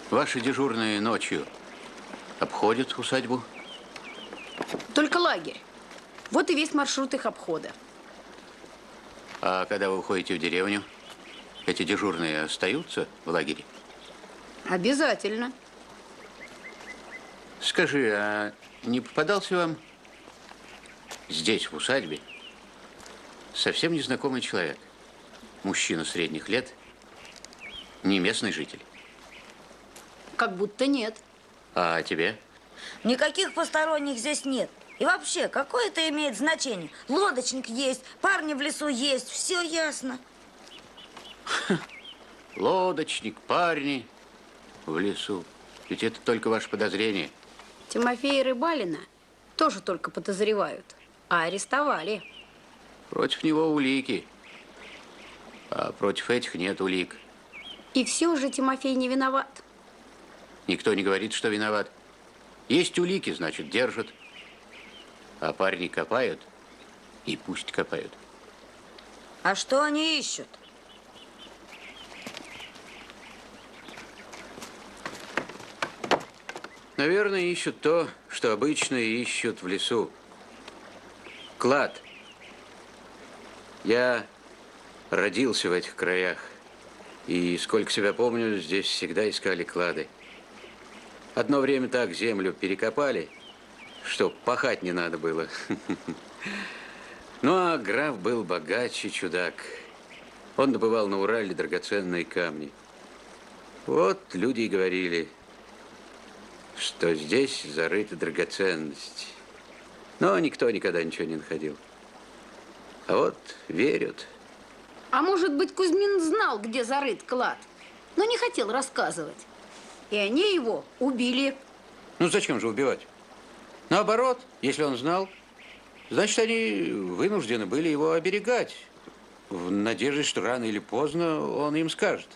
Ваши дежурные ночью обходят усадьбу? Только лагерь. Вот и весь маршрут их обхода. А когда вы уходите в деревню, эти дежурные остаются в лагере? Обязательно. Скажи, а не попадался вам здесь, в усадьбе, совсем незнакомый человек? Мужчина средних лет, не местный житель? Как будто нет. А тебе? Никаких посторонних здесь нет. И вообще, какое это имеет значение? Лодочник есть, парни в лесу есть, все ясно. Лодочник, парни в лесу. Ведь это только ваше подозрение. Тимофея Рыбалина тоже только подозревают, а арестовали. Против него улики, а против этих нет улик. И все же Тимофей не виноват. Никто не говорит, что виноват. Есть улики, значит, держат. А парни копают, и пусть копают. А что они ищут? Наверное, ищут то, что обычно ищут в лесу. Клад. Я родился в этих краях. И, сколько себя помню, здесь всегда искали клады. Одно время так землю перекопали, что пахать не надо было. Ну, а граф был богаче чудак. Он добывал на Урале драгоценные камни. Вот люди и говорили, что здесь зарыта драгоценность. Но никто никогда ничего не находил. А вот верят. А может быть, Кузьмин знал, где зарыт клад, но не хотел рассказывать. И они его убили. Ну, зачем же убивать? Наоборот, если он знал, значит, они вынуждены были его оберегать, в надежде, что рано или поздно он им скажет.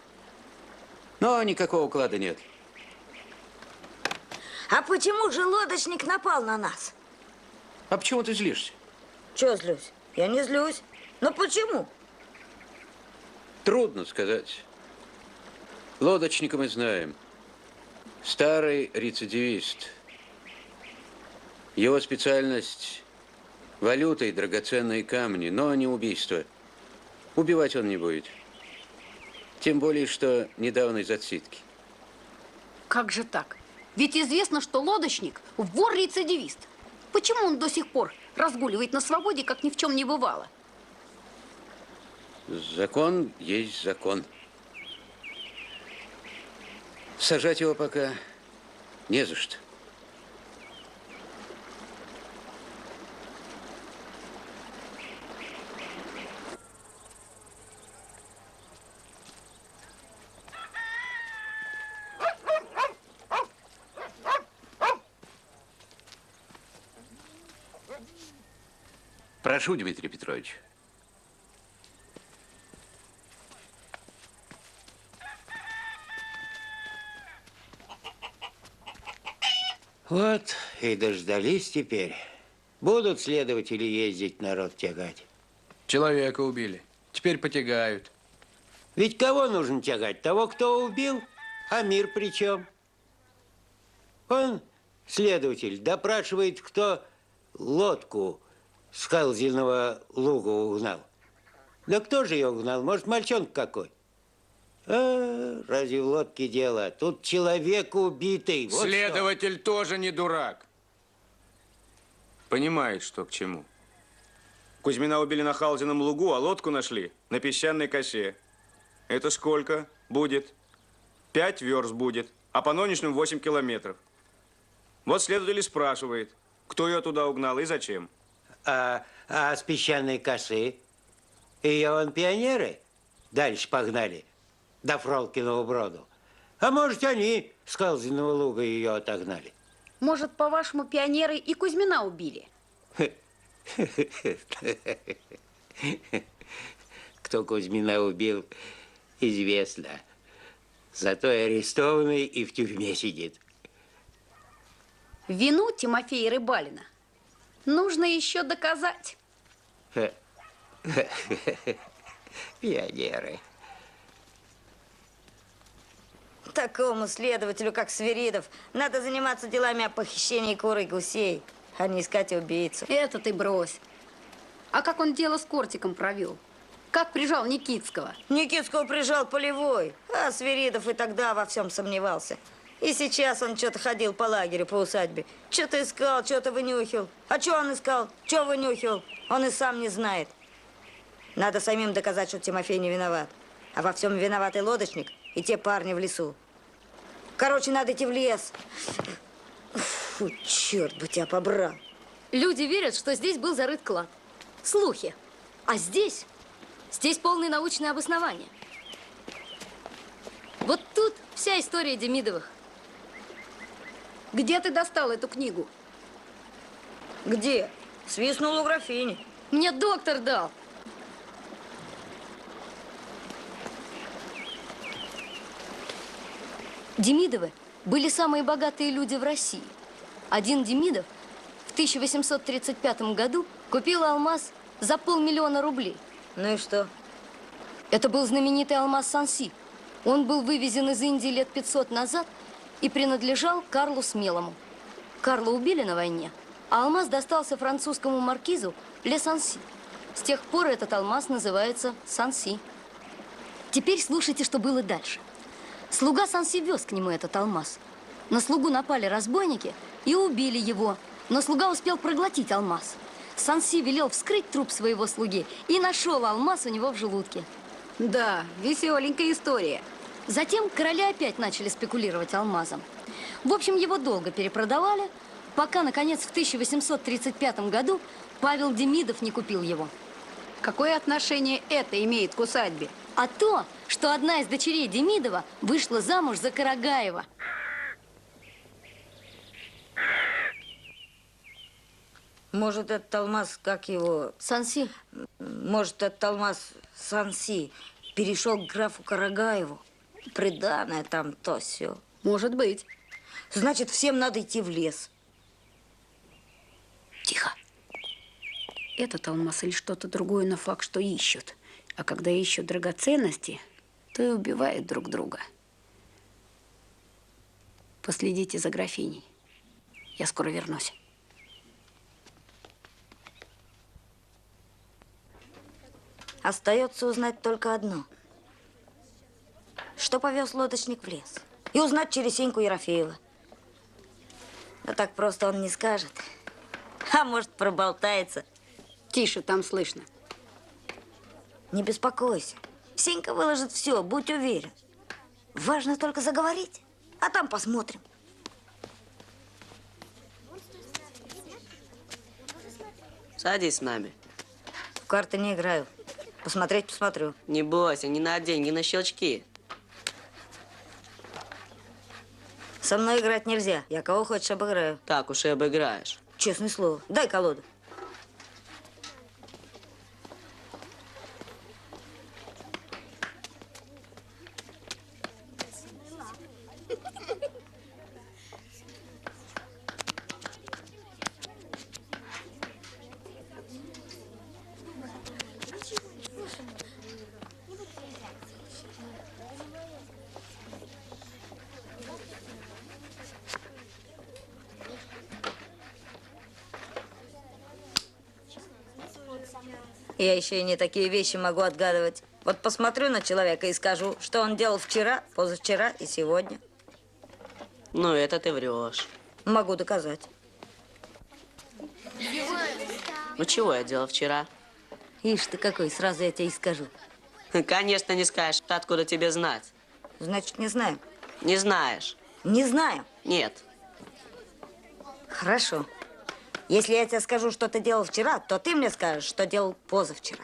Но никакого клада нет. А почему же лодочник напал на нас? А почему ты злишься? Чего злюсь? Я не злюсь. Но почему? Трудно сказать. Лодочника мы знаем. Старый рецидивист. Его специальность – валюта и драгоценные камни, но не убийство. Убивать он не будет. Тем более, что недавно из отсидки. Как же так? Ведь известно, что лодочник – вор-рецидивист. Почему он до сих пор разгуливает на свободе, как ни в чем не бывало? Закон есть закон. Сажать его пока не за что. Прошу, Дмитрий Петрович. Вот и дождались теперь. Будут следователи ездить, народ тягать. Человека убили. Теперь потягают. Ведь кого нужно тягать? Того, кто убил? А мир при чем? Он, следователь, допрашивает, кто лодку с Халзиного луга угнал. Да кто же ее угнал? Может, мальчонка какой? А, разве в лодке дело? Тут человек убитый. Вот Следователь тоже не дурак. Понимает, что к чему. Кузьмина убили на Халзином лугу, а лодку нашли на песчаной косе. Это сколько будет? 5 верст будет, а по нынешним 8 километров. Вот следователь и спрашивает, кто ее туда угнал и зачем. А с песчаной косы? Ее вон пионеры дальше погнали до Фролкиного броду. А может, они с Халзиного луга ее отогнали. Может, по-вашему, пионеры и Кузьмина убили? Кто Кузьмина убил, известно. Зато и арестованный, и в тюрьме сидит. Вину Тимофея Рыбалина нужно еще доказать. Пионеры. Такому следователю, как Свиридов, надо заниматься делами о похищении кур и гусей, а не искать убийцу. Это ты брось. А как он дело с Кортиком провел? Как прижал Никитского? Никитского прижал Полевой, а Свиридов и тогда во всем сомневался. И сейчас он что-то ходил по лагерю, по усадьбе. Что-то искал, что-то вынюхивал. А что он искал? Что вынюхивал? Он и сам не знает. Надо самим доказать, что Тимофей не виноват. А во всем виноватый лодочник и те парни в лесу. Короче, надо идти в лес. Фу, черт бы тебя побрал. Люди верят, что здесь был зарыт клад. Слухи. А здесь полное научное обоснование. Вот тут вся история Демидовых. Где ты достал эту книгу? Где? Свистнул у графини. Мне доктор дал. Демидовы были самые богатые люди в России. Один Демидов в 1835 году купил алмаз за 500 000 рублей. Ну и что? Это был знаменитый алмаз Санси. Он был вывезен из Индии лет 500 назад и принадлежал Карлу Смелому. Карла убили на войне, а алмаз достался французскому маркизу Ле Санси. С тех пор этот алмаз называется Санси. Теперь слушайте, что было дальше. Слуга Санси вез к нему этот алмаз. На слугу напали разбойники и убили его, но слуга успел проглотить алмаз. Санси велел вскрыть труп своего слуги и нашел алмаз у него в желудке. Да, веселенькая история. Затем короли опять начали спекулировать алмазом. В общем, его долго перепродавали, пока, наконец, в 1835 году Павел Демидов не купил его. Какое отношение это имеет к усадьбе? А то, что одна из дочерей Демидова вышла замуж за Карагаева. Может, этот алмаз, как его... Санси. Может, этот алмаз Санси перешел к графу Карагаеву. Приданое там то все. Может быть. Значит, всем надо идти в лес. Тихо. Этот алмаз или что-то другое, но факт, что ищут. А когда ищут драгоценности, то и убивают друг друга. Последите за графиней. Я скоро вернусь. Остается узнать только одно. Что повез лодочник в лес. И узнать через Сеньку Ерофеева. Но так просто он не скажет. А может, проболтается. Тише, там слышно. Не беспокойся. Сенька выложит все, будь уверен. Важно только заговорить, а там посмотрим. Садись с нами. В карты не играю. Посмотреть посмотрю. Не бойся, не на деньги, на щелчки. Со мной играть нельзя. Я кого хочешь обыграю. Так уж и обыграешь. Честное слово. Дай колоду. Я еще и не такие вещи могу отгадывать. Вот посмотрю на человека и скажу, что он делал вчера, позавчера и сегодня. Ну, это ты врешь. Могу доказать. Ну, чего я делал вчера? Ишь ты какой, сразу я тебе и скажу. Конечно, не скажешь. Откуда тебе знать? Значит, не знаю. Не знаешь. Не знаю. Нет. Хорошо. Если я тебе скажу, что ты делал вчера, то ты мне скажешь, что делал позавчера.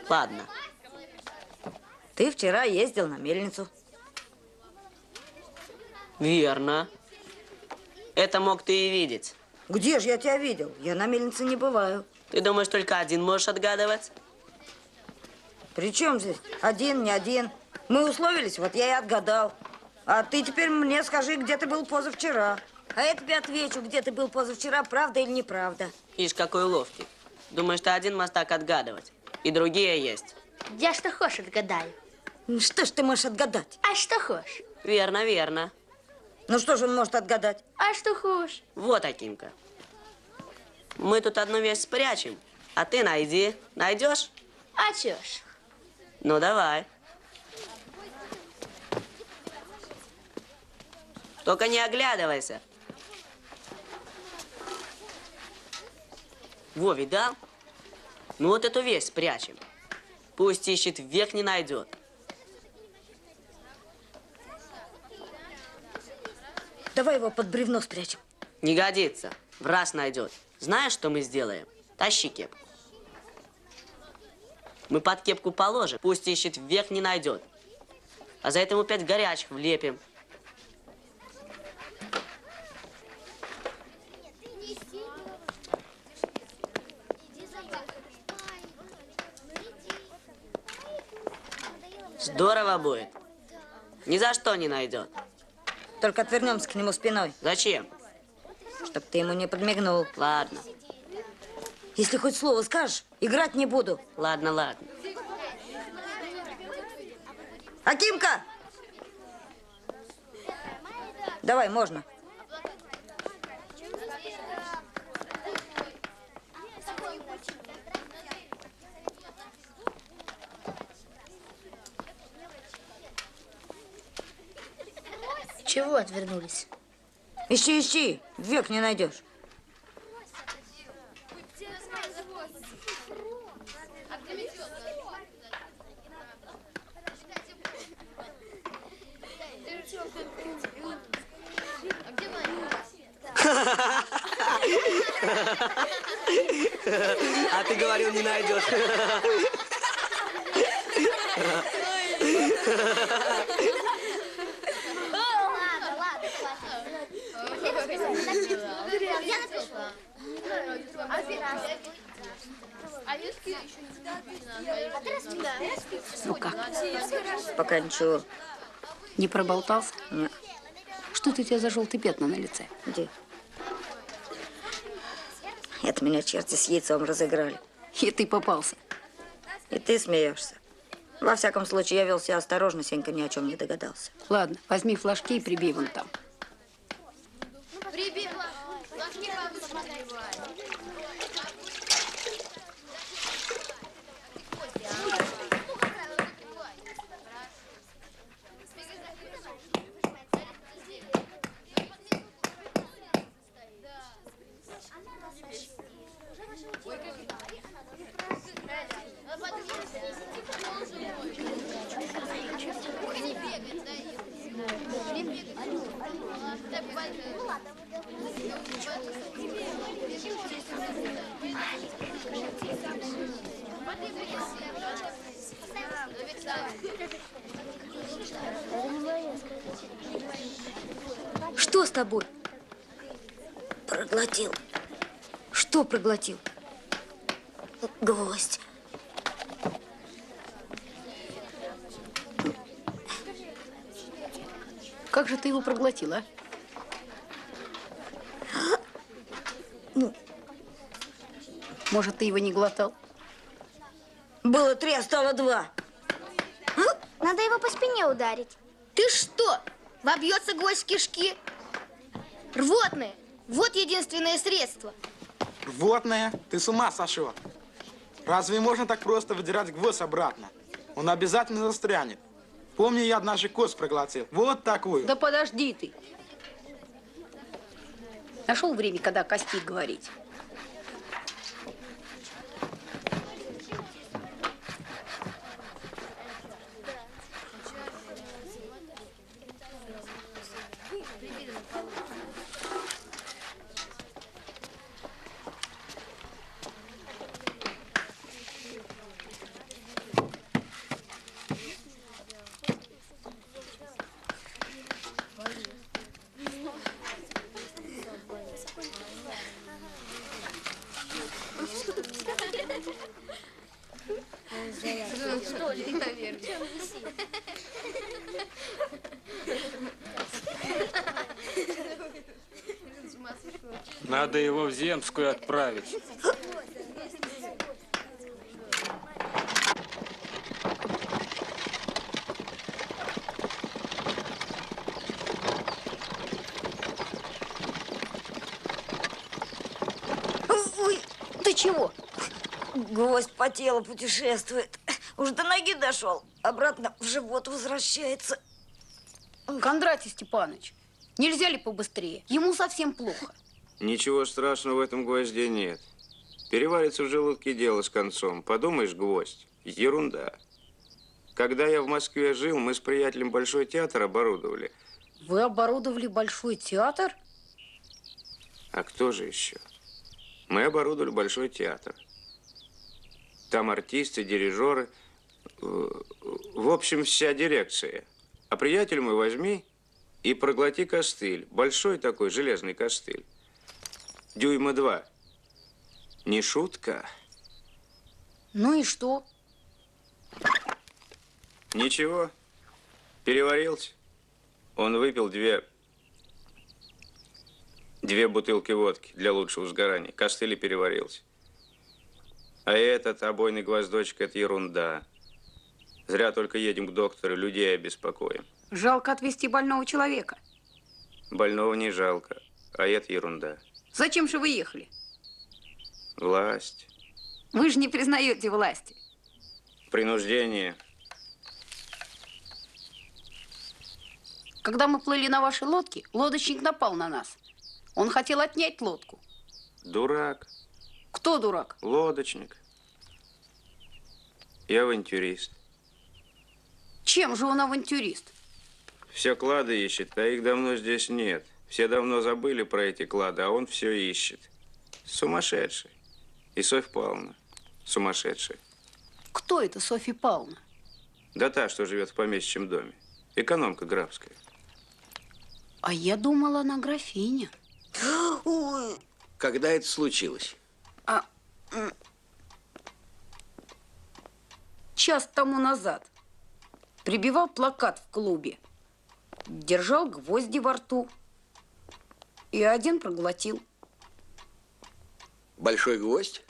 Ладно. Ты вчера ездил на мельницу. Верно. Это мог ты и видеть. Где же я тебя видел? Я на мельнице не бываю. Ты думаешь, только один можешь отгадывать? При чем здесь? Один, не один. Мы условились, вот я и отгадал. А ты теперь мне скажи, где ты был позавчера. А я тебе отвечу, где ты был позавчера, правда или неправда. Ишь, какой ловкий. Думаешь, ты один можешь так отгадывать. И другие есть. Я что хочешь отгадаю. Ну, что ж ты можешь отгадать? А что хочешь? Верно, верно. Ну, что же он может отгадать? А что хочешь? Вот, Акимка. Мы тут одну вещь спрячем, а ты найди. Найдешь? А чё ж? Ну, давай. Только не оглядывайся. Во, видал? Ну, вот эту вещь спрячем. Пусть ищет, век не найдет. Давай его под бревно спрячем. Не годится. В раз найдет. Знаешь, что мы сделаем? Тащи кепку. Мы под кепку положим. Пусть ищет, век не найдет. А за это ему 5 горячих влепим. Здорово будет. Ни за что не найдет. Только отвернемся к нему спиной, Зачем? чтоб ты ему не подмигнул. Ладно, Если хоть слово скажешь, играть не буду. ладно, ладно. Акимка! Давай, можно. Чего отвернулись? Ищи, ищи, век не найдешь. А ты говорил, не найдешь. Ну как? Пока ничего. Не проболтался? Нет. Что это у тебя за желтые пятна на лице? Где? Это меня черти с яйцом разыграли. И ты попался. И ты смеешься. Во всяком случае, я вел себя осторожно, Сенька ни о чем не догадался. Ладно, возьми флажки и прибей вон там. Что с тобой? Проглотил Что проглотил? гвоздь. Как же ты его проглотил, а? Может, ты его не глотал? Было 3, а стало 2. Надо его по спине ударить. Ты что? Вобьется гвоздь в кишки? Рвотное. Вот единственное средство. Рвотное? Ты с ума сошел? Разве можно так просто выдирать гвоздь обратно? Он обязательно застрянет. Помню, я однажды кость проглотил. Вот такую. Да подожди ты. Нашел время, когда о кости говорить. Надо его в Земскую отправить. чего? Гвоздь по телу путешествует. Уж до ноги дошел, обратно в живот возвращается. Кондратий Степанович, нельзя ли побыстрее? Ему совсем плохо. Ничего страшного в этом гвозде нет. Переварится в желудке, дело с концом. Подумаешь, гвоздь. Ерунда. Когда я в Москве жил, мы с приятелем Большой театр оборудовали. Вы оборудовали Большой театр? А кто же еще? Мы оборудовали Большой театр. Там артисты, дирижеры. В общем, вся дирекция. А приятель мой возьми и проглоти костыль. Большой такой железный костыль. Дюйма 2. Не шутка. Ну и что? Ничего. Переварился. Он выпил две бутылки водки для лучшего сгорания. Костыль и переварился. А этот обойный гвоздочек – это ерунда. Зря только едем к доктору, людей обеспокоим. Жалко отвезти больного человека. Больного не жалко, а это ерунда. Зачем же вы ехали? Власть. Вы же не признаете власти. Принуждение. Когда мы плыли на вашей лодке, лодочник напал на нас. Он хотел отнять лодку. Дурак. Кто дурак? Лодочник. Я авантюрист. Чем же он авантюрист? Все клады ищет, а их давно здесь нет. Все давно забыли про эти клады, а он все ищет. Сумасшедший. И Софья Павловна сумасшедшая. Кто это Софья Павловна? Да та, что живет в помещичьем доме. Экономка графская. А я думала, она графиня. Ой. Когда это случилось? Час тому назад. Прибивал плакат в клубе. Держал гвозди во рту. И один проглотил. Большой гвоздь?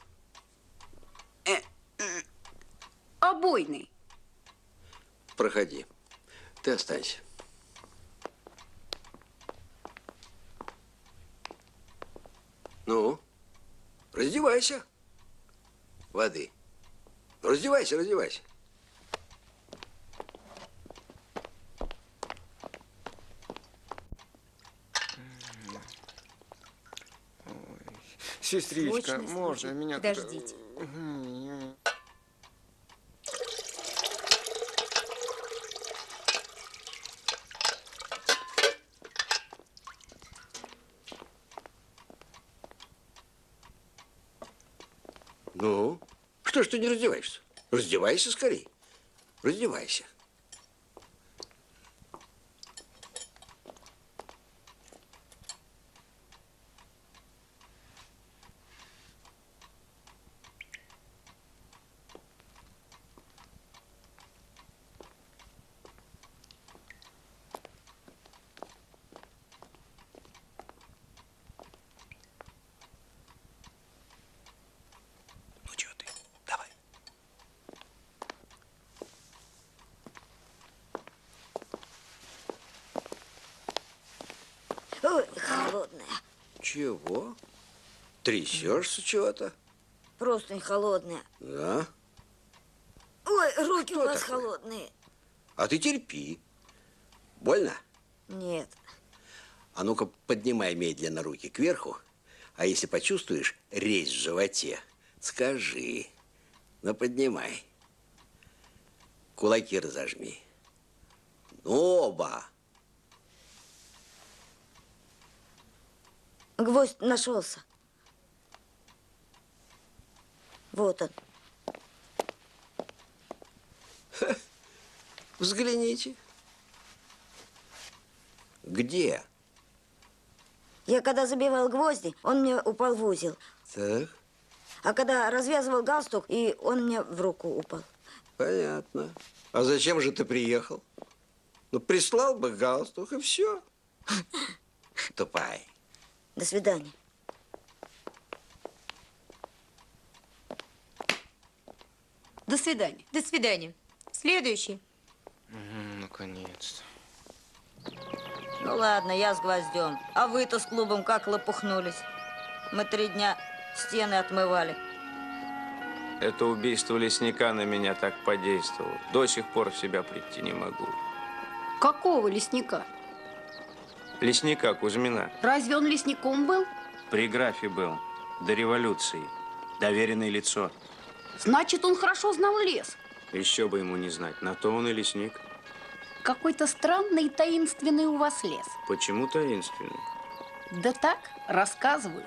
Обойный. Проходи. Ты останься. Ну, раздевайся. Воды. Раздевайся, раздевайся. Сестричка, можно меня... Подождите. Ну, что ж ты не раздеваешься? Раздевайся скорей. Раздевайся. Ой, холодная. Чего? Трясешься чего-то? Просто холодная. Да? Ой, руки Что у вас такое? холодные. А ты терпи. Больно? Нет. А ну-ка, поднимай медленно руки кверху. А если почувствуешь резь в животе, скажи. Ну, поднимай. Кулаки разожми. Ну, оба. Гвоздь нашелся. Вот он. Взгляните. Где? Я когда забивал гвозди, он мне упал в узел. Так, А когда развязывал галстук, и он мне в руку упал. понятно. А зачем же ты приехал? Ну, прислал бы галстук, и все. Ступай. До свидания. До свидания. До свидания. Следующий. Наконец-то. Ну ладно, я с гвоздем. А вы-то с клубом как лопухнулись? Мы 3 дня стены отмывали. Это убийство лесника на меня так подействовало. До сих пор в себя прийти не могу. Какого лесника? Лесника Кузьмина. Разве он лесником был? При графе был. До революции. Доверенное лицо. Значит, он хорошо знал лес. Еще бы ему не знать. На то он и лесник. Какой-то странный и таинственный у вас лес. Почему таинственный? Да так, рассказывают.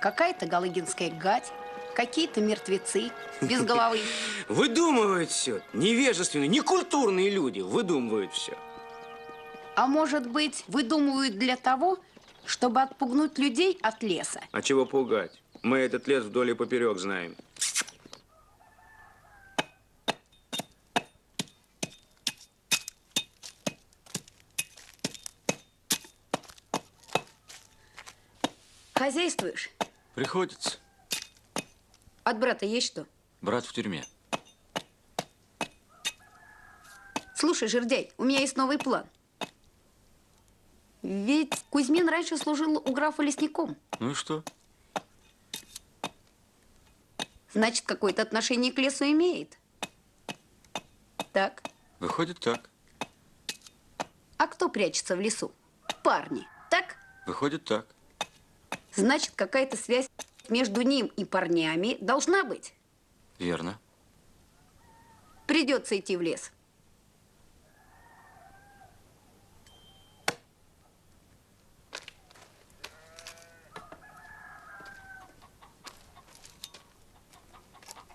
Какая-то галыгинская гать, какие-то мертвецы без головы. Выдумывают все. Невежественные, некультурные люди выдумывают все. А может быть, выдумывают для того, чтобы отпугнуть людей от леса? А чего пугать? Мы этот лес вдоль и поперек знаем. Хозяйствуешь? Приходится. От брата есть что? Брат в тюрьме. Слушай, жердяй, у меня есть новый план. Ведь Кузьмин раньше служил у графа лесником. Ну и что? Значит, какое-то отношение к лесу имеет. Так. Выходит так. А кто прячется в лесу? Парни. Так? Выходит так. Значит, какая-то связь между ним и парнями должна быть. Верно. Придется идти в лес.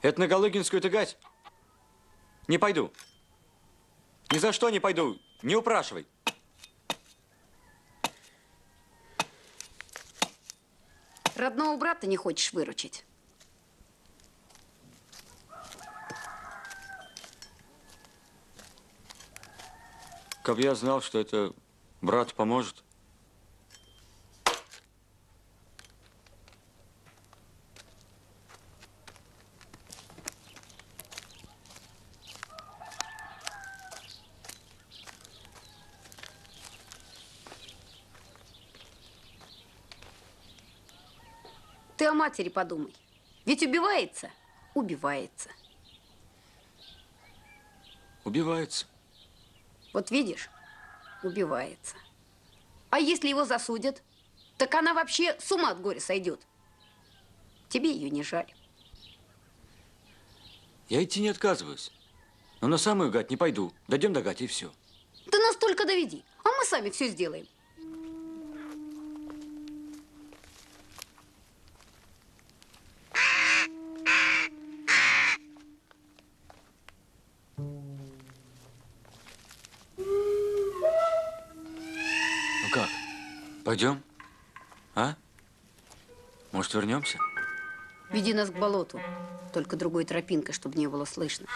Это на Галыгинскую тягать? Не пойду. Ни за что не пойду. Не упрашивай. Родного брата не хочешь выручить? Как я знал, что это брат поможет. Ты о матери подумай. Ведь убивается? Убивается. Убивается. Вот видишь, убивается. А если его засудят, так она вообще с ума от горя сойдет. Тебе ее не жаль. Я идти не отказываюсь. Но на самую гать не пойду. Дойдем до гати и все. Ты нас только доведи, а мы сами все сделаем. Ну как? Пойдем? А? Может, вернемся? Веди нас к болоту, только другой тропинкой, чтобы не было слышно.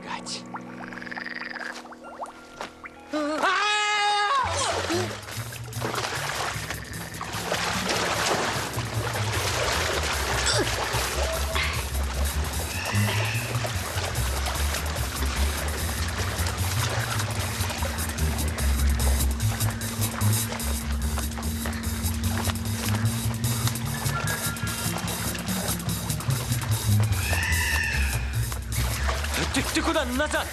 Гать. Ты куда? Назад!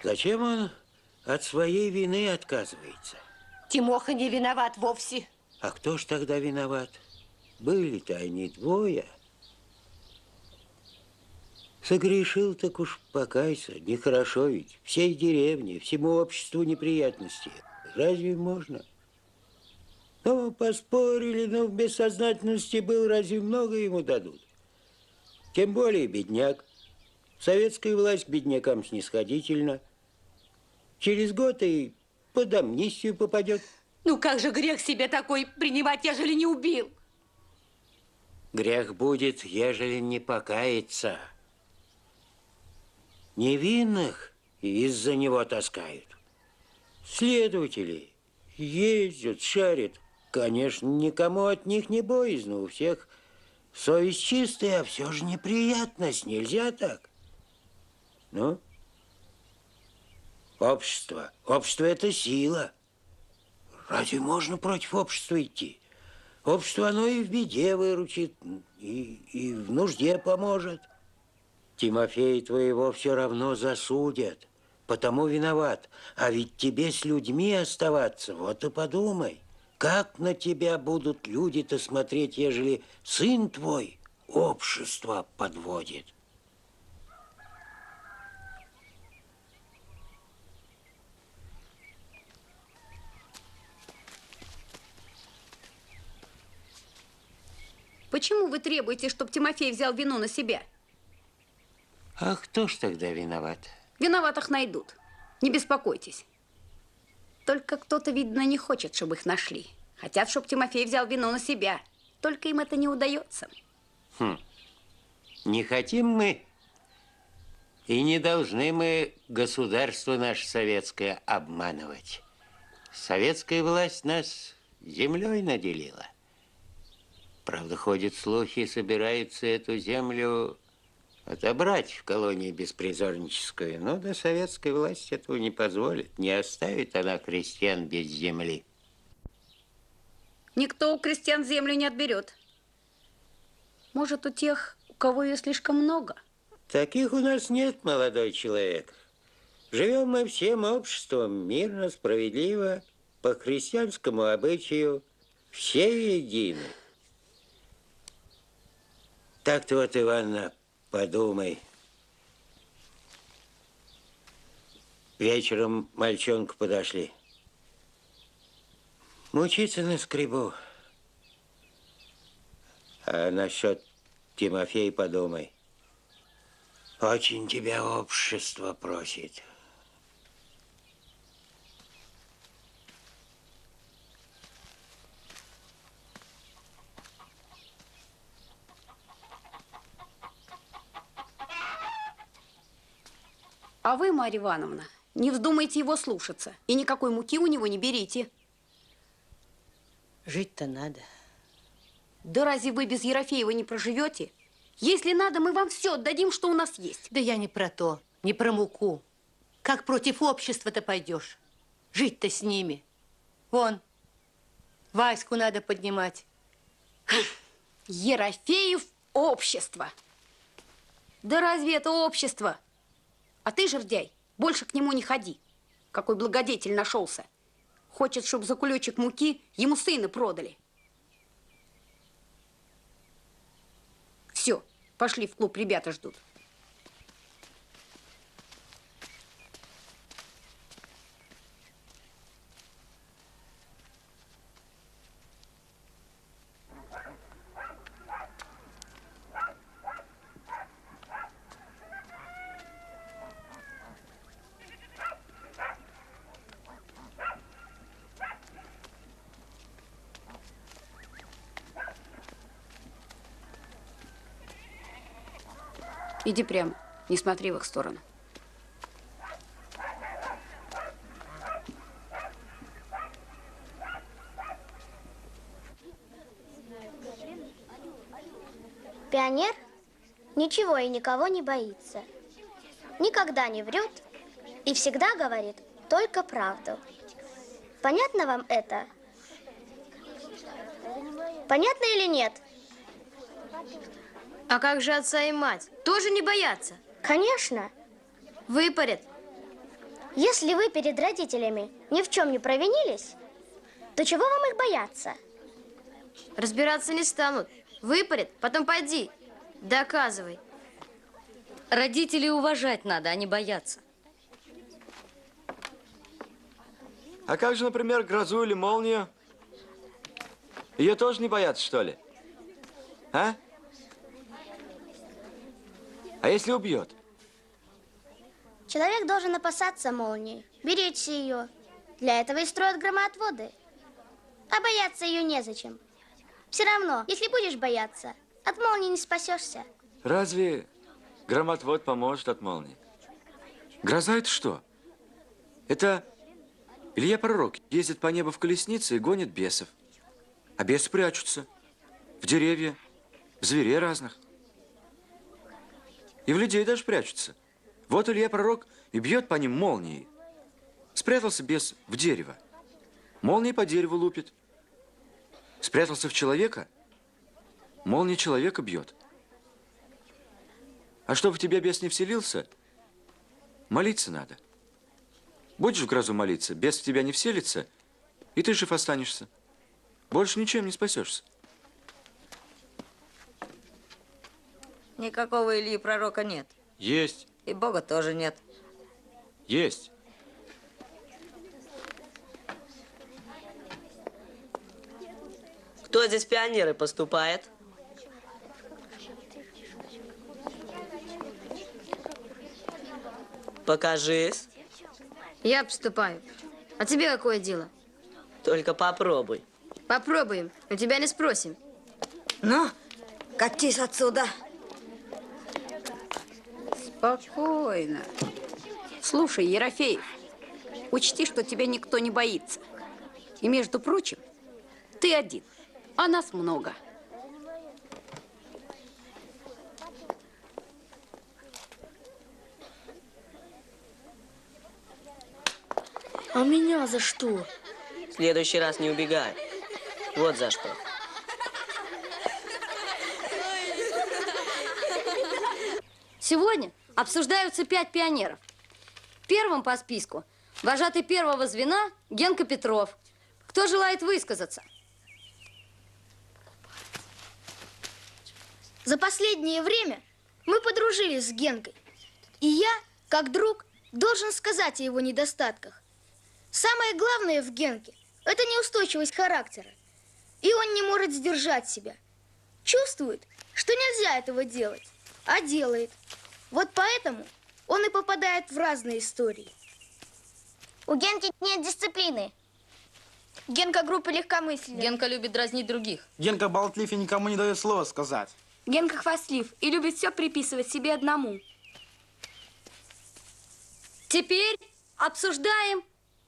Зачем он от своей вины отказывается? Тимоха не виноват вовсе. А кто ж тогда виноват? Были-то они двое. Согрешил, так уж покайся. Нехорошо ведь. Всей деревне, всему обществу неприятности. Разве можно? Ну, поспорили, но в бессознательности был, разве много ему дадут? Тем более бедняк. Советская власть к беднякам снисходительна. Через год и под амнистию попадет. Ну как же грех себе такой принимать, ежели не убил? Грех будет, ежели не покаяться. Невинных из-за него таскают. Следователи ездят, шарят. Конечно, никому от них не боязно. У всех совесть чистая, а все же неприятность. Нельзя так. Ну? Общество. Общество – это сила. Разве можно против общества идти? Общество, оно и в беде выручит, и в нужде поможет. Тимофея твоего все равно засудят, потому виноват. А ведь тебе с людьми оставаться, вот и подумай, как на тебя будут люди-то смотреть, ежели сын твой общество подводит. Почему вы требуете, чтобы Тимофей взял вину на себя? А кто ж тогда виноват? Виноватых найдут. Не беспокойтесь. Только кто-то, видно, не хочет, чтобы их нашли. Хотят, чтобы Тимофей взял вину на себя. Только им это не удается. Не хотим мы и не должны мы государство наше советское обманывать. Советская власть нас землей наделила. Правда, ходят слухи, собираются эту землю отобрать в колонии беспризорническую. Но до советской власти этого не позволит. Не оставит она крестьян без земли. Никто у крестьян землю не отберет. Может, у тех, у кого ее слишком много? Таких у нас нет, молодой человек. Живем мы всем обществом мирно, справедливо, по христианскому обычаю. Все едины. Так-то вот, Иванна, подумай. Вечером мальчонку подошли. Мучиться на скребу. А насчет Тимофея подумай. Очень тебя общество просит. А вы, Марья Ивановна, не вздумайте его слушаться. И никакой муки у него не берите. Жить-то надо. Да разве вы без Ерофеева не проживете? Если надо, мы вам все отдадим, что у нас есть. Да я не про то, не про муку. Как против общества-то пойдешь? Жить-то с ними. Вон, Ваську надо поднимать. Ерофеев общество. Да разве это общество? А ты, жердяй, больше к нему не ходи. Какой благодетель нашелся. Хочет, чтобы за кулечек муки ему сына продали. Все, пошли в клуб, ребята ждут. Иди прямо, не смотри в их сторону. Пионер ничего и никого не боится. Никогда не врет и всегда говорит только правду. Понятно вам это? Понятно или нет? А как же отца и мать? Тоже не боятся? Конечно. Выпарят. Если вы перед родителями ни в чем не провинились, то чего вам их бояться? Разбираться не станут. Выпарят, потом пойди. Доказывай. Родителей уважать надо, а не бояться. А как же, например, грозу или молнию? Ее тоже не боятся, что ли? А? А если убьет? Человек должен опасаться молнии, беречься ее. Для этого и строят громоотводы. А бояться ее незачем. Все равно, если будешь бояться, от молнии не спасешься. Разве громотвод поможет от молнии? Гроза это что? Это Илья Пророк ездит по небу в колеснице и гонит бесов. А бесы прячутся в деревья, в зверей разных. И в людей даже прячутся. Вот Илья Пророк и бьет по ним молнией. Спрятался бес в дерево. Молния по дереву лупит. Спрятался в человека. Молния человека бьет. А чтобы в тебя бес не вселился, молиться надо. Будешь в грозу молиться, бес в тебя не вселится, и ты жив останешься. Больше ничем не спасешься. Никакого Ильи Пророка нет. Есть. И Бога тоже нет. Есть. Кто здесь в пионеры поступает? Покажись. Я поступаю. А тебе какое дело? Только попробуй. Попробуем. У тебя не спросим. Ну, катись отсюда. Спокойно. Слушай, Ерофеев, учти, что тебя никто не боится. И, между прочим, ты один, а нас много. А меня за что? В следующий раз не убегай. Вот за что. Сегодня обсуждаются 5 пионеров. Первым по списку вожатый первого звена Генка Петров. Кто желает высказаться? За последнее время мы подружились с Генкой. И я, как друг, должен сказать о его недостатках. Самое главное в Генке – это неустойчивость характера. И он не может сдержать себя. Чувствует, что нельзя этого делать, а делает. Вот поэтому он и попадает в разные истории. У Генки нет дисциплины. Генка группа легкомыслия. Генка любит дразнить других. Генка болтлив и никому не дает слова сказать. Генка хвастлив и любит все приписывать себе одному. Теперь обсуждаем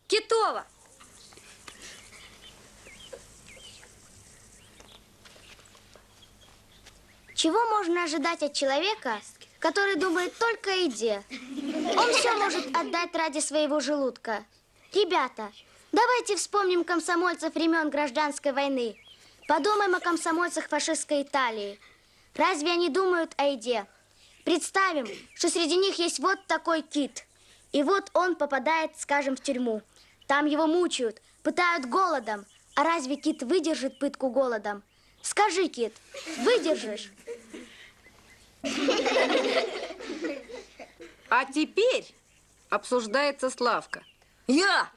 Китова. Чего можно ожидать от человека, который думает только о еде? Он все может отдать ради своего желудка. Ребята, давайте вспомним комсомольцев времен Гражданской войны. Подумаем о комсомольцах фашистской Италии. Разве они думают о еде? Представим, что среди них есть вот такой кит. И вот он попадает, скажем, в тюрьму. Там его мучают, пытают голодом. А разве кит выдержит пытку голодом? Скажи, кит, выдержишь? А теперь обсуждается Славка. Я!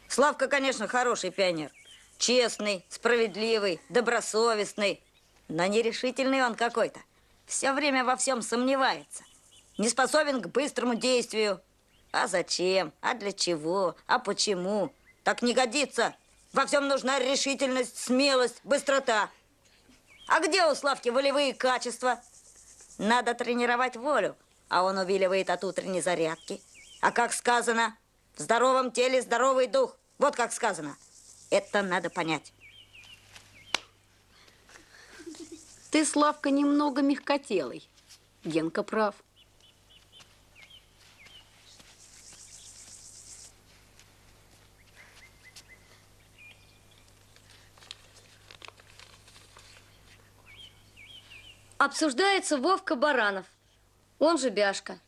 Славка, конечно, хороший пионер. Честный, справедливый, добросовестный. Но нерешительный он какой-то. Все время во всем сомневается. Не способен к быстрому действию. А зачем? А для чего? А почему? Так не годится. Во всем нужна решительность, смелость, быстрота. А где у Славки волевые качества? Надо тренировать волю, а он увиливает от утренней зарядки. А как сказано, в здоровом теле здоровый дух. Вот как сказано. Это надо понять. Ты, Славка, немного мягкотелый. Генка прав. Обсуждается Вовка Баранов, он же Бяшка.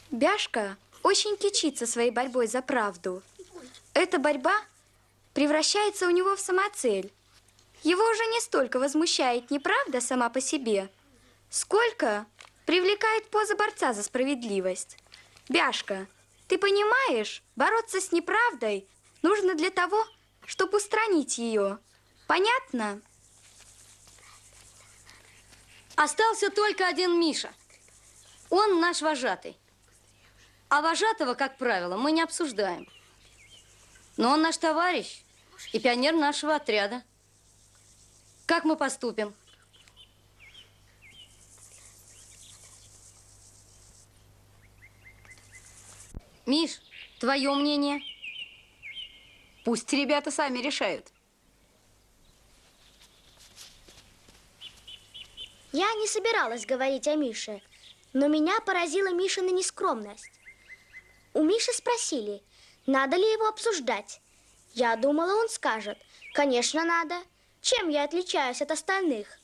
Бяшка очень кичится своей борьбой за правду. Эта борьба превращается у него в самоцель. Его уже не столько возмущает неправда сама по себе, сколько привлекает поза борца за справедливость. Бяшка, ты понимаешь, бороться с неправдой нужно для того, чтобы устранить ее. Понятно? Остался только один Миша. Он наш вожатый. А вожатого, как правило, мы не обсуждаем. Но он наш товарищ и пионер нашего отряда. Как мы поступим? Миш, твое мнение? Пусть ребята сами решают. Я не собиралась говорить о Мише, но меня поразила Мишина нескромность. У Миши спросили, надо ли его обсуждать. Я думала, он скажет, конечно, надо. Чем я отличаюсь от остальных?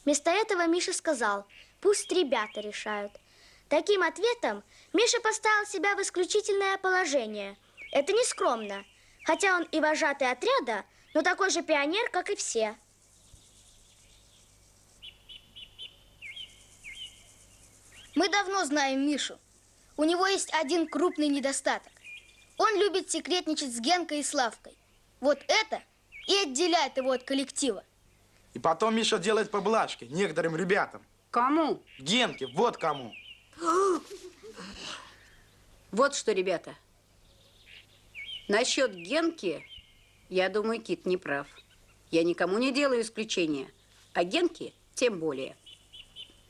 Вместо этого Миша сказал, пусть ребята решают. Таким ответом Миша поставил себя в исключительное положение. Это не скромно, хотя он и вожатый отряда, но такой же пионер, как и все. Мы давно знаем Мишу. У него есть один крупный недостаток. Он любит секретничать с Генкой и Славкой. Вот это и отделяет его от коллектива. И потом Миша делает поблажки некоторым ребятам. Кому? Генке, вот кому. Вот что, ребята. Насчет Генки, я думаю, Кит не прав. Я никому не делаю исключения, а Генке тем более.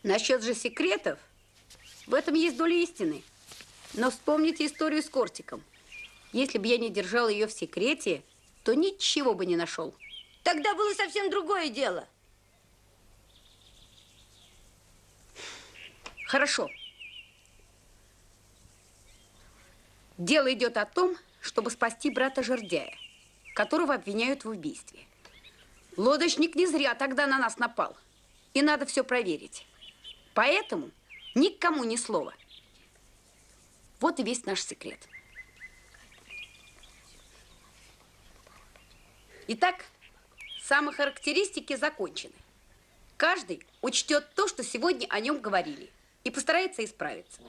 Насчет же секретов, в этом есть доля истины. Но вспомните историю с Кортиком. Если бы я не держал ее в секрете, то ничего бы не нашел. Тогда было совсем другое дело. Хорошо. Дело идет о том, чтобы спасти брата Жердяя, которого обвиняют в убийстве. Лодочник не зря тогда на нас напал. И надо все проверить. Поэтому никому ни слова. Вот и весь наш секрет. Итак, самохарактеристики закончены. Каждый учтет то, что сегодня о нем говорили, и постарается исправиться.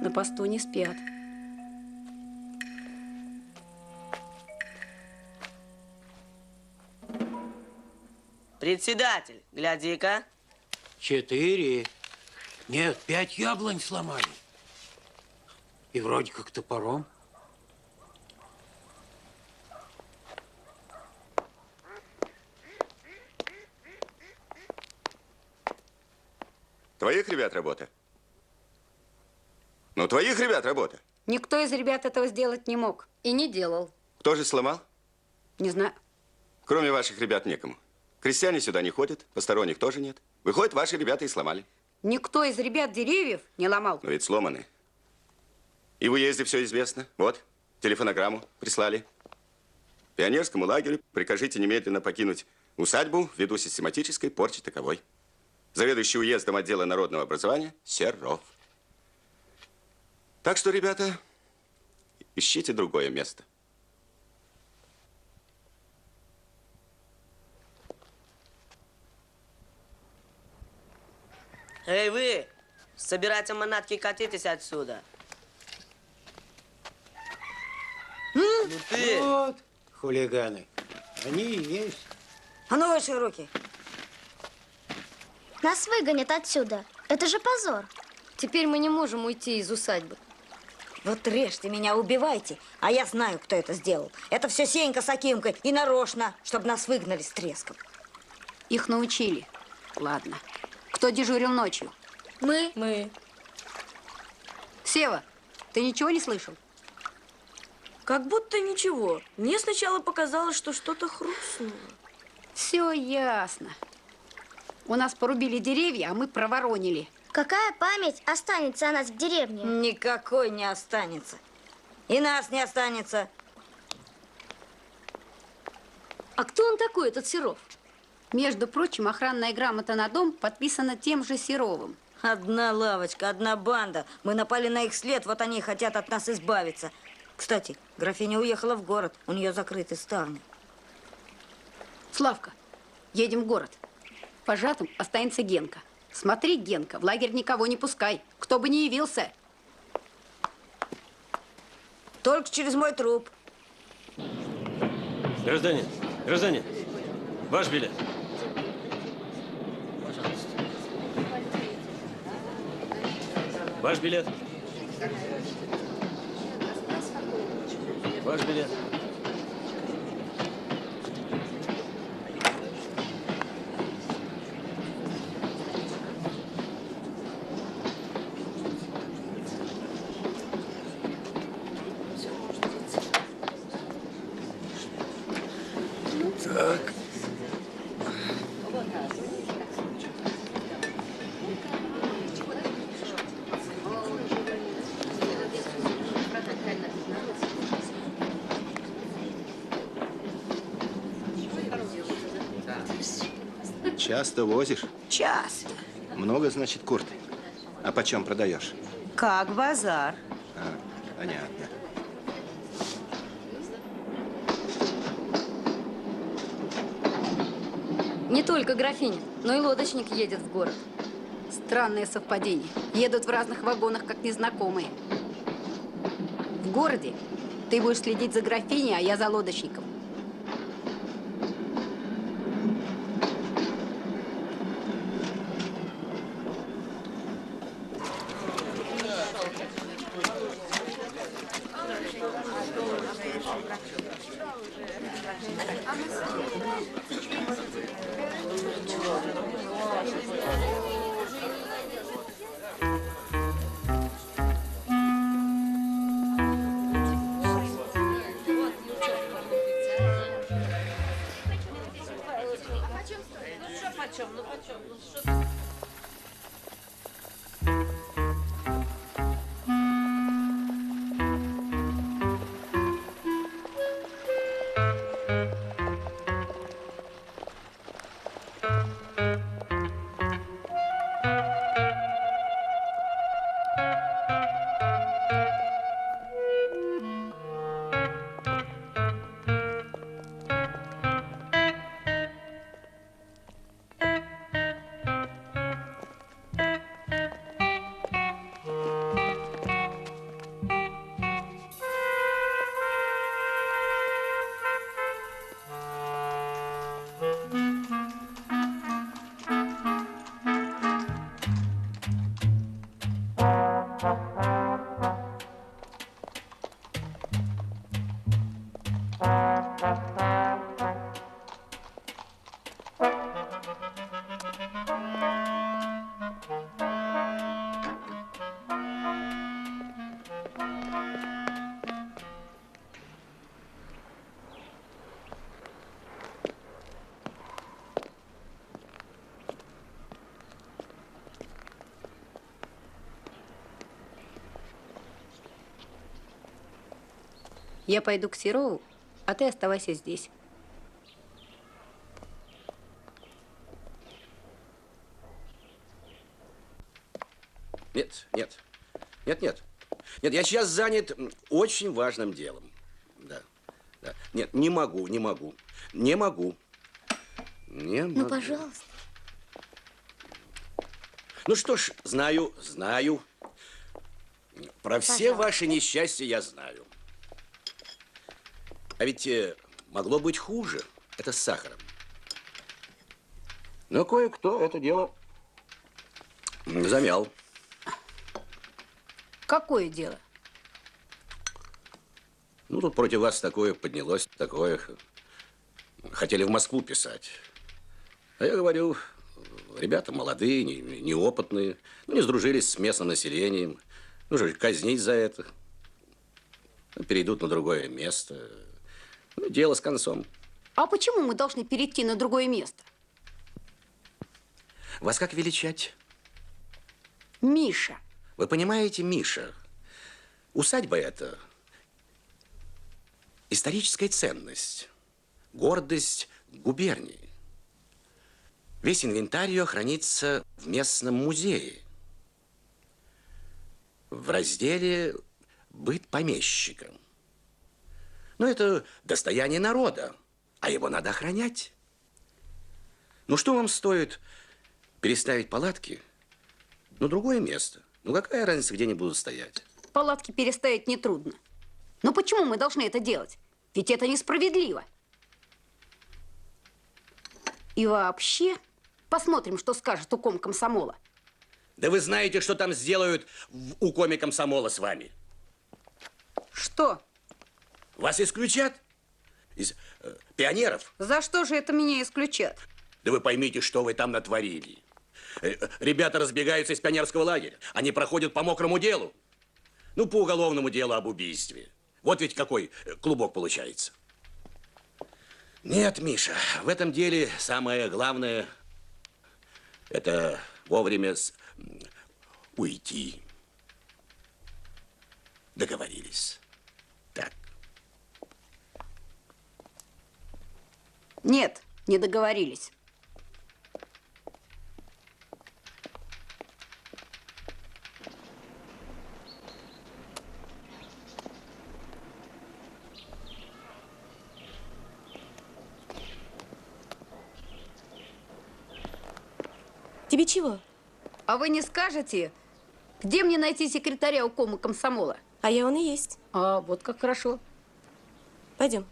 На посту не спят. Председатель, гляди-ка. 4. Нет, 5 яблонь сломали. И вроде как топором. Твоих ребят работа? Ну, твоих ребят работа. Никто из ребят этого сделать не мог. И не делал. Кто же сломал? Не знаю. Кроме ваших ребят некому. Крестьяне сюда не ходят, посторонних тоже нет. Выходит, ваши ребята и сломали. Никто из ребят деревьев не ломал. Но ведь сломаны. И в уезде все известно. Вот, телефонограмму прислали. Пионерскому лагерю прикажите немедленно покинуть усадьбу ввиду систематической порчи таковой. Заведующий уездом отдела народного образования Серов. Так что, ребята, ищите другое место. Эй, вы! Собирайте манатки и катитесь отсюда. Ну ты! Вот, хулиганы. Они и есть. А ну, выше руки. Нас выгонят отсюда. Это же позор. Теперь мы не можем уйти из усадьбы. Вот режьте меня, убивайте, а я знаю, кто это сделал. Это все Сенька с Акимкой и нарочно, чтобы нас выгнали с треском. Их научили. Ладно. Кто дежурил ночью? Мы. Сева, ты ничего не слышал? Как будто ничего. Мне сначала показалось, что что-то хрустнуло. Все ясно. У нас порубили деревья, а мы проворонили. Какая память останется о нас в деревне? Никакой не останется. И нас не останется. А кто он такой, этот Серов? Между прочим, охранная грамота на дом подписана тем же Серовым. Одна лавочка, одна банда. Мы напали на их след, вот они хотят от нас избавиться. Кстати, графиня уехала в город, у нее закрыты ставни. Славка, едем в город. Пожатым останется Генка. Смотри, Генка, в лагерь никого не пускай, кто бы ни явился. Только через мой труп. Гражданин, ваш билет. Ваш билет. Ваш билет. Так. Часто возишь? Часто. Много, значит, курты. А почем продаешь? Как базар. А, понятно. Не только графиня, но и лодочник едет в город. Странное совпадение. Едут в разных вагонах, как незнакомые. В городе ты будешь следить за графиней, а я за лодочником. Я пойду к Серову, А ты оставайся здесь. Нет, нет. Нет, нет. Нет, я сейчас занят очень важным делом. Да, да. Нет, не могу, не могу. Не могу. Не могу. Ну, пожалуйста. Ну что ж, знаю, знаю. Про все ваши несчастья я знаю. А ведь могло быть хуже. Это с сахаром. Но кое-кто это дело замял. Какое дело? Ну, тут против вас такое поднялось, такое. Хотели в Москву писать. А я говорю, ребята молодые, неопытные, ну, не сдружились с местным населением. Ну, же казнить за это. Перейдут на другое место. Ну, дело с концом. А почему мы должны перейти на другое место? Вас как величать? Миша. Вы понимаете, Миша, усадьба эта историческая ценность, гордость губернии. Весь инвентарь ее хранится в местном музее. В разделе «Быт помещика». Но это достояние народа, а его надо охранять. Ну, что вам стоит переставить палатки на другое место? Ну, какая разница, где они будут стоять? Палатки переставить нетрудно. Но почему мы должны это делать? Ведь это несправедливо. И вообще, посмотрим, что скажет уком комсомола. Да вы знаете, что там сделают в укоме комсомола с вами? Что? Вас исключат из пионеров? За что же это меня исключат? Да вы поймите, что вы там натворили. Ребята разбегаются из пионерского лагеря. Они проходят по мокрому делу. Ну, по уголовному делу об убийстве. Вот ведь какой клубок получается. Нет, Миша, в этом деле самое главное – это вовремя уйти. Договорились. Так. Нет, не договорились. Тебе чего? А вы не скажете, где мне найти секретаря укома комсомола? А я он и есть. А, вот как хорошо. Пойдем.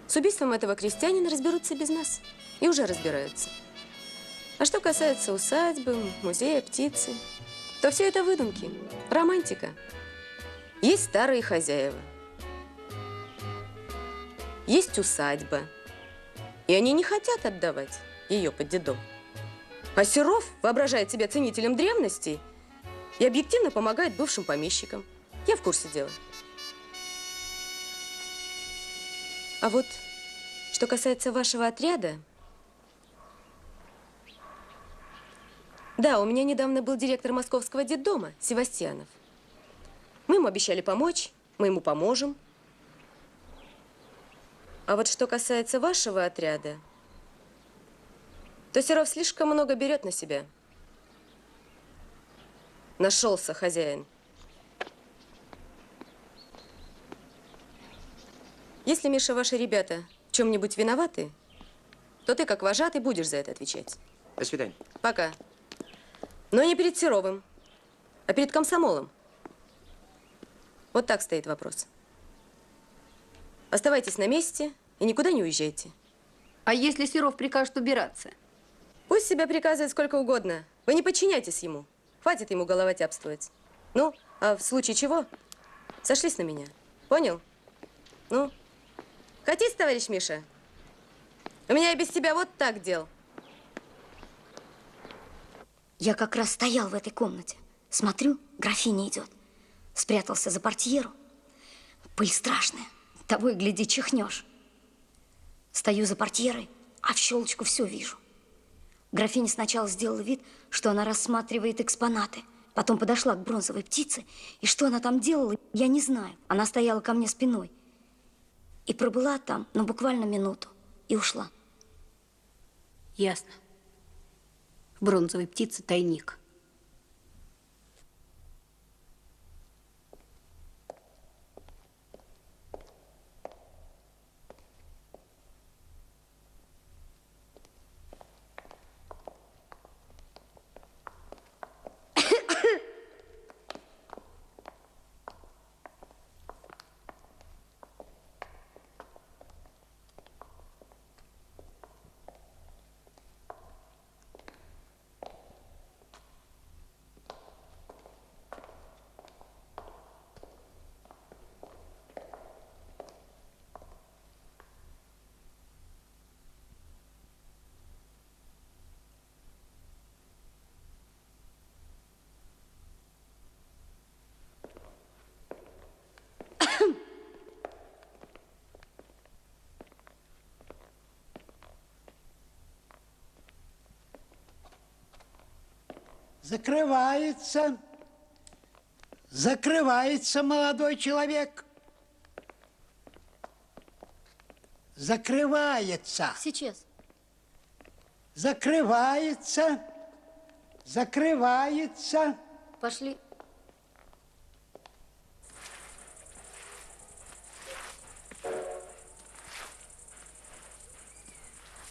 С убийством этого крестьянина разберутся без нас. И уже разбираются. А что касается усадьбы, музея, птицы, то все это выдумки, романтика. Есть старые хозяева. Есть усадьба. И они не хотят отдавать ее под детдом. А Серов воображает себя ценителем древностей и объективно помогает бывшим помещикам. Я в курсе дела. А вот, что касается вашего отряда... Да, у меня недавно был директор московского детдома, Севастьянов. Мы ему обещали помочь, мы ему поможем. А вот что касается вашего отряда, то Серов слишком много берет на себя. Нашелся хозяин. Если, Миша, ваши ребята в чем-нибудь виноваты, то ты, как вожатый, будешь за это отвечать. До свидания. Пока. Но не перед Серовым, а перед комсомолом. Вот так стоит вопрос. Оставайтесь на месте и никуда не уезжайте. А если Серов прикажет убираться? Пусть себя приказывает сколько угодно. Вы не подчиняйтесь ему. Хватит ему головотяпствовать. Ну, а в случае чего, сошлись на меня. Понял? Ну, катись, товарищ Миша. У меня и без тебя вот так дел. Я как раз стоял в этой комнате. Смотрю, графиня идет. Спрятался за портьеру. Пыль страшная. Того и гляди, чихнешь. Стою за портьерой, а в щелочку все вижу. Графиня сначала сделала вид, что она рассматривает экспонаты. Потом подошла к бронзовой птице. И что она там делала, я не знаю. Она стояла ко мне спиной. И пробыла там, ну, буквально минуту. И ушла. Ясно. В бронзовой птице тайник. Закрывается. Закрывается, молодой человек. Закрывается. Сейчас. Закрывается. Закрывается. Пошли.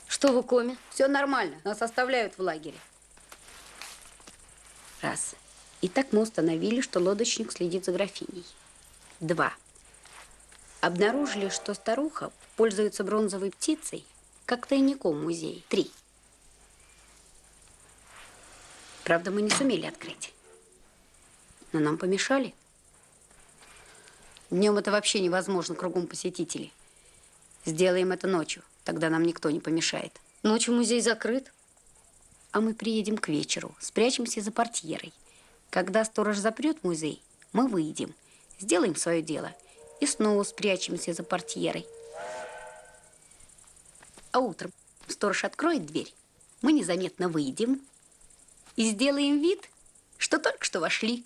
Что в коме? Все нормально. Нас оставляют в лагере. Раз. Итак, мы установили, что лодочник следит за графиней. 2. Обнаружили, что старуха пользуется бронзовой птицей как тайником в музее. 3. Правда, мы не сумели открыть. Но нам помешали. Днем это вообще невозможно, кругом посетители. Сделаем это ночью, тогда нам никто не помешает. Ночью музей закрыт. А мы приедем к вечеру, спрячемся за портьерой. Когда сторож запрет музей, мы выйдем, сделаем свое дело и снова спрячемся за портьерой. А утром сторож откроет дверь, мы незаметно выйдем и сделаем вид, что только что вошли.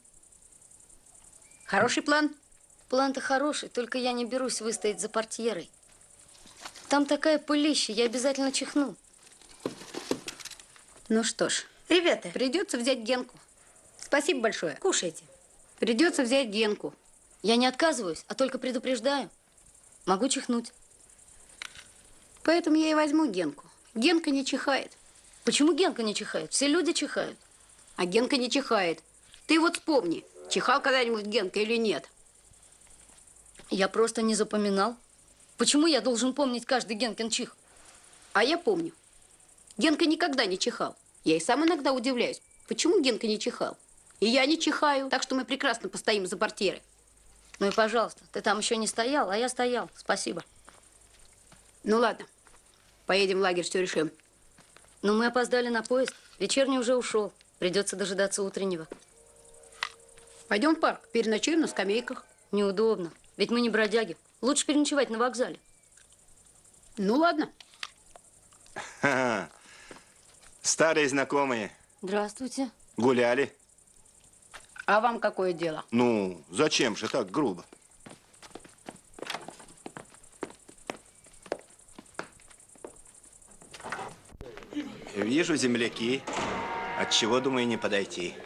Хороший план? План-то хороший, только я не берусь выстоять за портьерой. Там такая пылища, я обязательно чихну. Ну что ж, ребята, придется взять Генку. Спасибо большое. Кушайте. Придется взять Генку. Я не отказываюсь, а только предупреждаю. Могу чихнуть. Поэтому я и возьму Генку. Генка не чихает. Почему Генка не чихает? Все люди чихают. А Генка не чихает. Ты вот вспомни, чихал когда-нибудь Генка или нет? Я просто не запоминал. Почему я должен помнить каждый Генкин чих? А я помню. Генка никогда не чихал. Я и сам иногда удивляюсь, почему Генка не чихал. И я не чихаю, так что мы прекрасно постоим за портьерой. Ну и пожалуйста, ты там еще не стоял, а я стоял. Спасибо. Ну ладно, поедем в лагерь, все решим. Но мы опоздали на поезд. Вечерний уже ушел. Придется дожидаться утреннего. Пойдем в парк, переночуем на скамейках. Неудобно, ведь мы не бродяги. Лучше переночевать на вокзале. Ну ладно. Ха-ха. Старые знакомые. Здравствуйте. Гуляли? А вам какое дело? Ну, зачем же так грубо? Вижу земляки. Отчего, думаю, не подойти.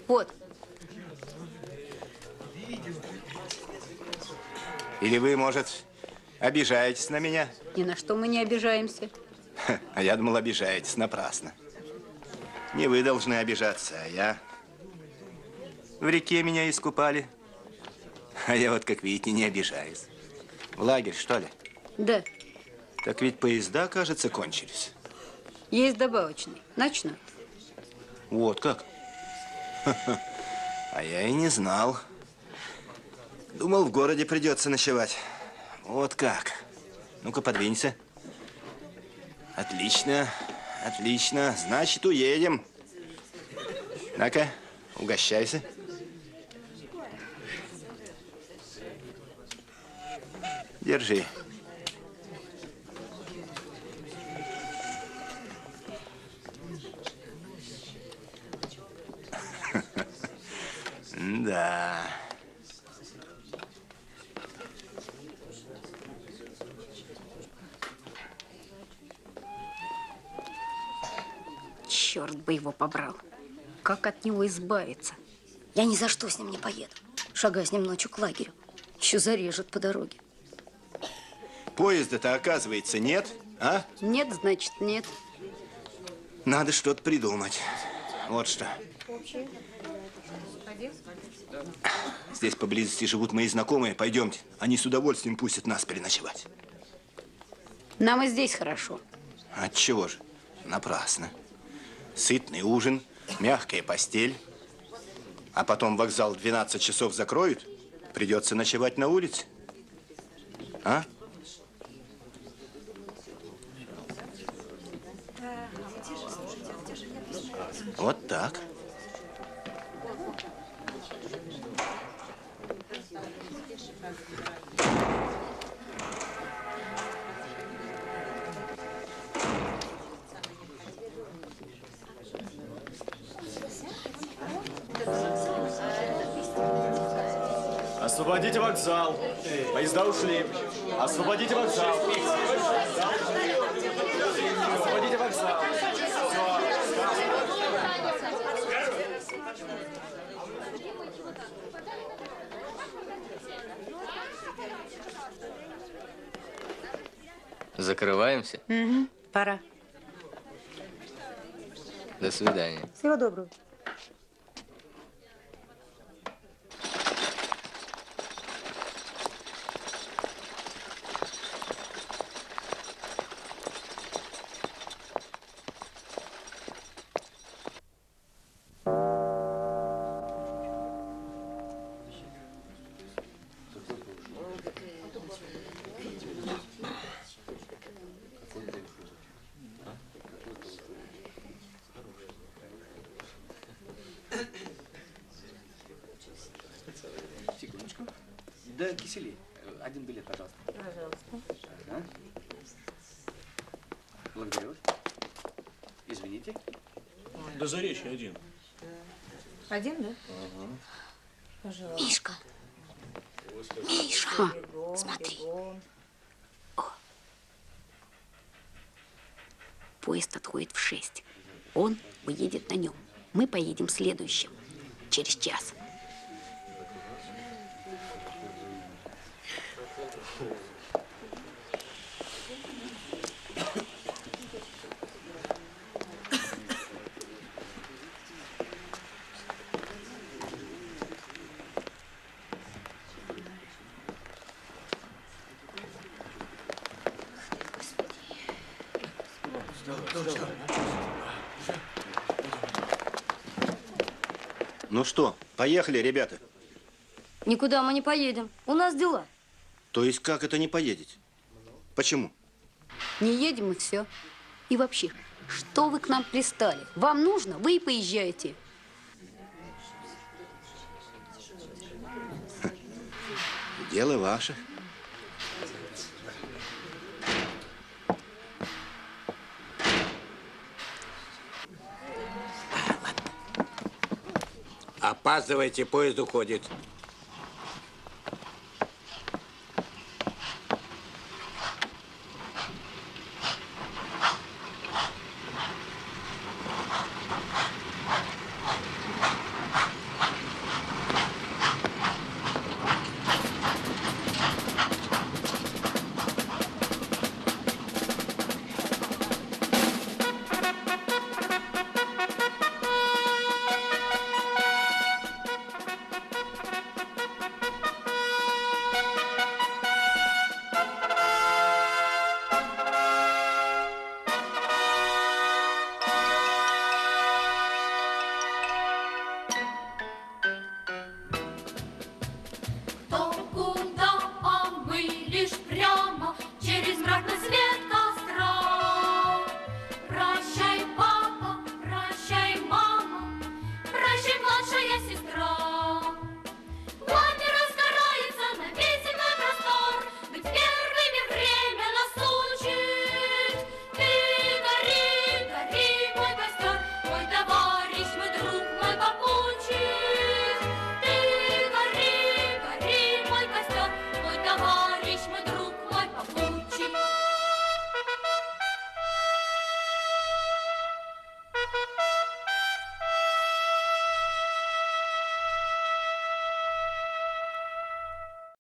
Вот. Или вы, может, обижаетесь на меня? Ни на что мы не обижаемся. А я думал, обижаетесь напрасно. Не вы должны обижаться, а я. В реке меня искупали. А я вот, как видите, не обижаюсь. В лагерь, что ли? Да. Так ведь поезда, кажется, кончились. Есть добавочный. Ночной. Вот как? А я и не знал. Думал, в городе придется ночевать. Вот как. Ну-ка, подвинься. Отлично, отлично. Значит, уедем. На-ка, угощайся. Держи. Да. Черт бы его побрал. Как от него избавиться? Я ни за что с ним не поеду. Шагай с ним ночью к лагерю. Еще зарежет по дороге. Поезда-то, оказывается, нет, а? Нет, значит, нет. Надо что-то придумать. Вот что. Здесь поблизости живут мои знакомые. Пойдемте. Они с удовольствием пустят нас переночевать. Нам и здесь хорошо. Отчего же? Напрасно. Сытный ужин, мягкая постель. А потом вокзал в 12 часов закроют. Придется ночевать на улице. А? Вот так. Освободите вокзал. Поезда ушли. Освободите вокзал. Освободите вокзал. Закрываемся? Угу, пора. До свидания. Всего доброго. Секундочку. Да, кисели. Один билет, пожалуйста. Пожалуйста. Ага. Благодарю. Извините. До Заречья один. Один, да? Ага. Пожалуйста. Мишка. Миша, смотри. Поезд отходит в 6. Он уедет на нем. Мы поедем следующим. Через час. Ну что, поехали, ребята. Никуда мы не поедем. У нас дела. То есть как это не поедете? Почему? Не едем и все. И вообще, что вы к нам пристали? Вам нужно, вы и поезжаете. Дело ваше. Опаздывайте, поезд уходит.